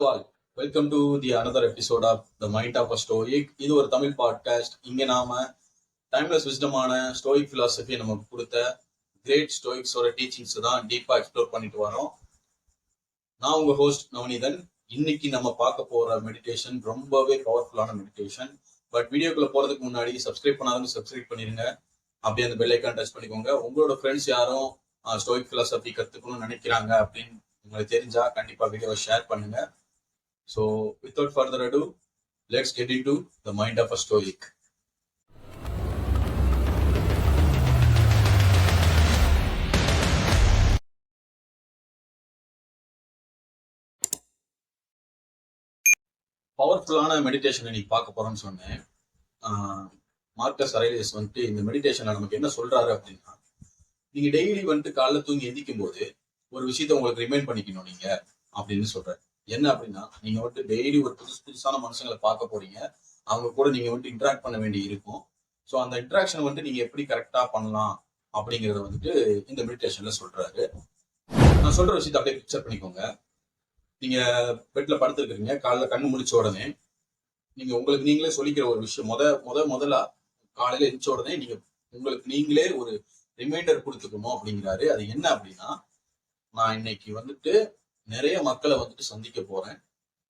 All. Welcome to the another episode of The Mind of a Stoic. இது ஒரு Tamil podcast. இங்க நாம timeless விஸ்டமான ஸ்டோயிக் philosophy நமக்கு கொடுத்த கிரேட் ஸ்டோயிக்ஸோட டீச்சிங்ஸ் தான் டீப்பா எக்ஸ்ப்ளோர் பண்ணிட்டு வரோம். நான் உங்க ஹோஸ்ட் நவநீதன். இன்னைக்கு நம்ம பார்க்க போற மெடிடேஷன் ரொம்பவே பவர்ஃபுல்லான மெடிடேஷன். பட் வீடியோக்குள்ள போறதுக்கு முன்னாடி சப்ஸ்கிரைப் பண்ணாதவங்க சப்ஸ்கிரைப் பண்ணிருங்க. அப்படியே அந்த பெல் ஐக்கான் டச் பண்ணிக்கோங்க. உங்களோட ஃப்ரெண்ட்ஸ் யாரும் ஸ்டோயிக் பிலாசபி கத்துக்கணும்னு நினைக்கிறாங்க அப்படின்னு உங்களுக்கு தெரிஞ்சா கண்டிப்பா வீடியோவை ஷேர் பண்ணுங்க. So, without further ado, let's get into the mind of a Stoic. பவர்ஃபுல்லான மெடிடேஷன் இன்னைக்கு பார்க்க போறோம்னு சொன்னேன். மார்க்கஸ் அரேலியஸ் வந்துட்டு இந்த மெடிடேஷன்ல நமக்கு என்ன சொல்றாரு அப்படின்னா, நீங்க டெய்லி வந்துட்டு காலைல தூங்கி எந்திக்கும் போது ஒரு விஷயத்த உங்களுக்கு ரிமைண்ட் பண்ணிக்கணும் நீங்க அப்படின்னு சொல்றாரு. என்ன அப்படின்னா, நீங்க வந்துட்டு டெய்லி ஒரு புதுசான மனுஷங்களை பார்க்க போறீங்க. அவங்க கூட நீங்க வந்துட்டு இன்டராக்ட் பண்ண வேண்டி இருக்கும். ஸோ அந்த இன்டராக்ஷன் வந்துட்டு நீங்க எப்படி கரெக்டா பண்ணலாம் அப்படிங்கறத வந்துட்டு இந்த மெடிடேஷன்ல சொல்றாரு. நான் சொல்ற விஷயத்த அப்படியே பிக்சர் பண்ணிக்கோங்க. நீங்க பெட்ல படுத்துருக்கீங்க. காலைல கண்ணு முழிச்ச உடனே நீங்க உங்களுக்கு நீங்களே சொல்லிக்கிற ஒரு விஷயம் முதலா காலையில எழுந்த உடனே நீங்க உங்களுக்கு நீங்களே ஒரு ரிமைண்டர் கொடுத்துக்கணும் அப்படிங்கிறாரு. அது என்ன அப்படின்னா, நான் இன்னைக்கு வந்துட்டு நிறைய மக்களை வந்துட்டு சந்திக்க போறேன்.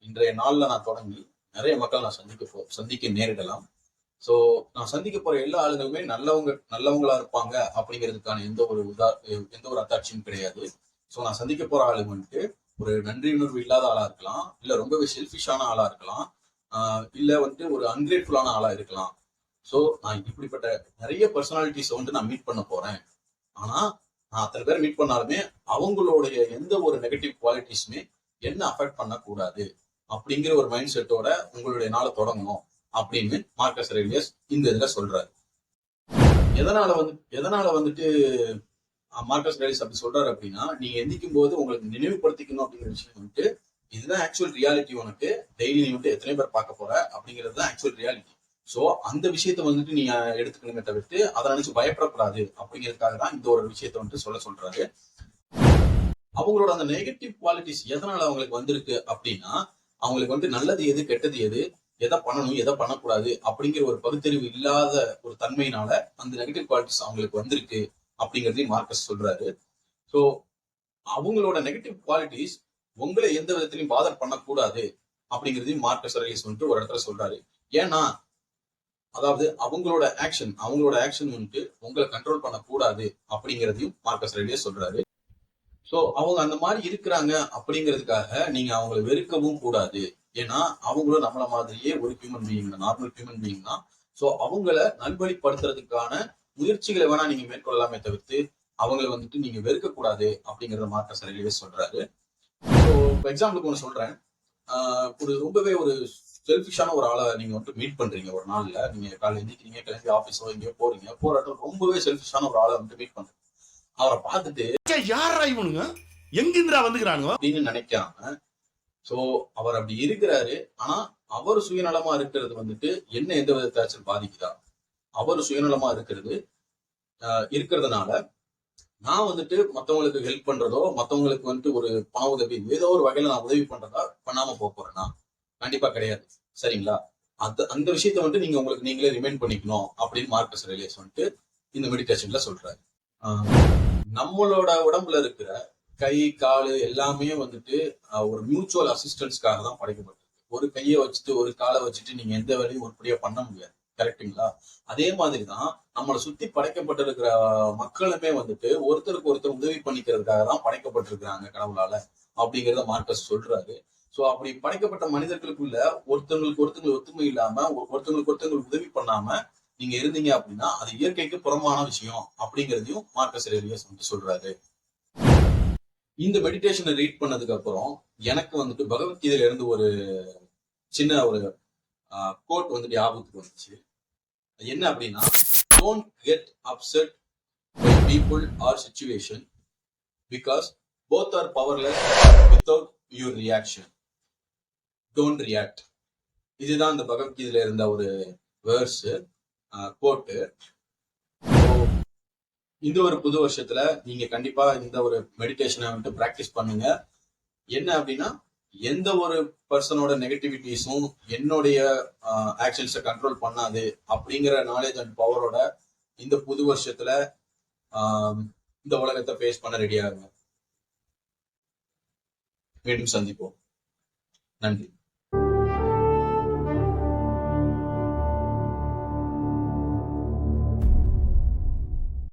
இன்றைய நாள்ல நான் தொடங்கி நிறைய மக்களை நான் சந்திக்க நேரிடலாம். சோ நான் சந்திக்க போற எல்லா ஆளுங்களுமே நல்லவங்களா இருப்பாங்க அப்படிங்கிறதுக்கான எந்த ஒரு அத்தாட்சியும் கிடையாது. சோ நான் சந்திக்க போற ஆளுங்க வந்துட்டு ஒரு நன்றி உணர்வு இல்லாத ஆளா இருக்கலாம், இல்ல ரொம்பவே செல்ஃபிஷான ஆளா இருக்கலாம், இல்ல வந்துட்டு ஒரு அன்கிரேட்ஃபுல்லான ஆளா இருக்கலாம். சோ நான் இப்படிப்பட்ட நிறைய பர்சனாலிட்டிஸ் வந்துட்டு நான் மீட் பண்ண போறேன். ஆனா நான் அத்தனை பேர் மீட் பண்ணாலுமே அவங்களுடைய எந்த ஒரு நெகட்டிவ் குவாலிட்டிஸுமே என்ன அஃபெக்ட் பண்ணக்கூடாது அப்படிங்கிற ஒரு மைண்ட் செட்டோட உங்களுடைய நாளை தொடங்கணும் அப்படின்னு மார்க்கஸ் அரேலியஸ் இந்த இதுல சொல்றாரு. எதனால வந்துட்டு மார்க்கஸ் அரேலியஸ் அப்படி சொல்றாரு அப்படின்னா, நீங்க எந்திக்கும் போது உங்களுக்கு நினைவுபடுத்திக்கணும் அப்படிங்கிற விஷயம் வந்துட்டு இதுதான் ஆக்சுவல் ரியாலிட்டி. உனக்கு டெய்லி நீ வந்துட்டு எத்தனை பேர் பார்க்க போற அப்படிங்கிறது தான் ஆக்சுவல் ரியாலிட்டி. சோ அந்த விஷயத்த வந்துட்டு நீங்க எடுத்துக்கணுமே தவிர்த்து அதை நினைச்சு பயப்படக்கூடாது அப்படிங்கிறதுக்காக தான் இந்த ஒரு விஷயத்த வந்துட்டு சொல்றாரு. அவங்களோட அந்த நெகட்டிவ் குவாலிட்டிஸ் எதனால அவங்களுக்கு வந்திருக்கு அப்படின்னா, அவங்களுக்கு வந்து நல்லது எது கெட்டது எது, எதை பண்ணணும் எதை பண்ணக்கூடாது அப்படிங்கிற ஒரு பகுத்தறிவு இல்லாத ஒரு தன்மையினால அந்த நெகட்டிவ் குவாலிட்டிஸ் அவங்களுக்கு வந்திருக்கு அப்படிங்கிறதையும் மார்க்கஸ் சொல்றாரு. ஸோ அவங்களோட நெகட்டிவ் குவாலிட்டிஸ் உங்களை எந்த விதத்திலையும் பாதர் பண்ணக்கூடாது அப்படிங்கிறதையும் மார்க்கஸ் அரேலியஸ் வந்துட்டு ஒரு இடத்துல சொல்றாரு. ஏன்னா அதாவது அவங்களோட ஆக்ஷன் வந்துட்டு உங்களை கண்ட்ரோல் பண்ணக்கூடாது அப்படிங்கிறதையும் மார்க்கஸ் அரேலியஸ் சொல்றாரு. சோ அவங்க அந்த மாதிரி இருக்கிறாங்க அப்படிங்கிறதுக்காக நீங்க அவங்களை வெறுக்கவும் கூடாது. ஏன்னா அவங்களும் நம்மள மாதிரியே ஒரு human being, normal human being தான். சோ அவங்கள நல்வழிப்படுத்துறதுக்கான முயற்சிகளை வேணா நீங்க மேற்கொள்ளலாமே தவிர்த்து அவங்களை வந்துட்டு நீங்க வெறுக்க கூடாது அப்படிங்கறத மார்க்கஸ் அரேலியஸ் சொல்றாரு. ஸோ எக்ஸாம்பிளுக்கு ஒன்று சொல்றேன். ஒரு ரொம்பவே ஒரு செல்ஃபிஷான ஒரு ஆளை நீங்க வந்துட்டு மீட் பண்றீங்க. ஒரு நாள்ல நீங்க காலையில் எந்திக்கிறீங்க, கிளம்பி ஆபீஸோ எங்கேயோ போற இடத்துல ரொம்பவே செல்ஃபிஷான ஒரு ஆளை வந்துட்டு மீட் பண்றீங்க. அவரை பார்த்துட்டு யாரா இவனுங்க எங்கிருந்தா வந்துக்கிறானுங்க அப்படின்னு நினைக்காம, சோ அவர் அப்படி இருக்கிறாரு. ஆனா அவர் சுயநலமா இருக்கிறது வந்துட்டு என்ன எந்த விதத்தாச்சும் பாதிக்குதா? அவர் சுயநலமா இருக்கிறதுனால நான் வந்துட்டு மத்தவங்களுக்கு ஹெல்ப் பண்றதோ, மத்தவங்களுக்கு வந்துட்டு ஒரு பண உதவி ஏதோ ஒரு வகையில நான் உதவி பண்றதா பண்ணாம போறேன்னா கண்டிப்பா கிடையாது. சரிங்களா? அந்த விஷயத்த வந்துட்டு நீங்க உங்களுக்கு நீங்களே ரிமைண்ட் பண்ணிக்கணும் அப்படின்னு மார்க்கஸ் அரேலியஸ் வந்துட்டு இந்த மெடிடேஷன்ல சொல்றாரு. நம்மளோட உடம்புல இருக்கிற கை காலு எல்லாமே வந்துட்டு ஒரு மியூச்சுவல் அசிஸ்டன்ஸ்க்காக தான் படைக்கப்பட்டிருக்கு. ஒரு கையை வச்சுட்டு ஒரு காலை வச்சுட்டு நீங்க எந்த வேலையும் உருப்படியா பண்ண முடியாது. கரெக்டுங்களா? அதே மாதிரிதான் நம்மளை சுத்தி படைக்கப்பட்டிருக்கிற மக்களுமே வந்துட்டு ஒருத்தருக்கு ஒருத்தர் உதவி பண்ணிக்கிறதுக்காக தான் படைக்கப்பட்டிருக்கிறாங்க கடவுளால அப்படிங்கிறத மார்க்கஸ் சொல்றாரு. சோ அப்படி படைக்கப்பட்ட மனிதர்களுக்குள்ள ஒருத்தங்களுக்கு ஒத்துமை இல்லாம ஒருத்தங்களுக்கு உதவி பண்ணாம நீங்க இருந்தீங்க அப்படின்னா அது இயற்கைக்கு புறமான விஷயம் அப்படிங்கிறதையும் மார்க்கஸ் அரேலியஸ் வந்துட்டு சொல்றாரு. இந்த மெடிடேஷனை ரீட் பண்ணதுக்கு அப்புறம் எனக்கு வந்துட்டு பகவத்கீதையில இருந்து ஒரு சின்ன ஒரு கோட் வந்துட்டு ஞாபகத்துக்கு வந்துச்சு. என்ன அப்படின்னா, don't get upset by people or situation because both are powerless without your reaction. Don't react. இதுதான் இந்த பகவத்கீதையில இருந்த ஒரு வேர்ஸ் கோட்டு. இந்த ஒரு புது வருஷத்துல நீங்க கண்டிப்பா இந்த ஒரு மெடிடேஷனை வந்துட்டு பிராக்டிஸ் பண்ணுங்க. என்ன அப்படின்னா, எந்த ஒரு பர்சனோட நெகட்டிவிட்டிஸும் என்னுடைய ஆக்ஷன்ஸை கண்ட்ரோல் பண்ணாது அப்படிங்கிற நாலேஜ் அண்ட் பவரோட இந்த புது வருஷத்துல இந்த உலகத்தை ஃபேஸ் பண்ண ரெடியா இருங்க. மீண்டும் சந்திப்போம். நன்றி.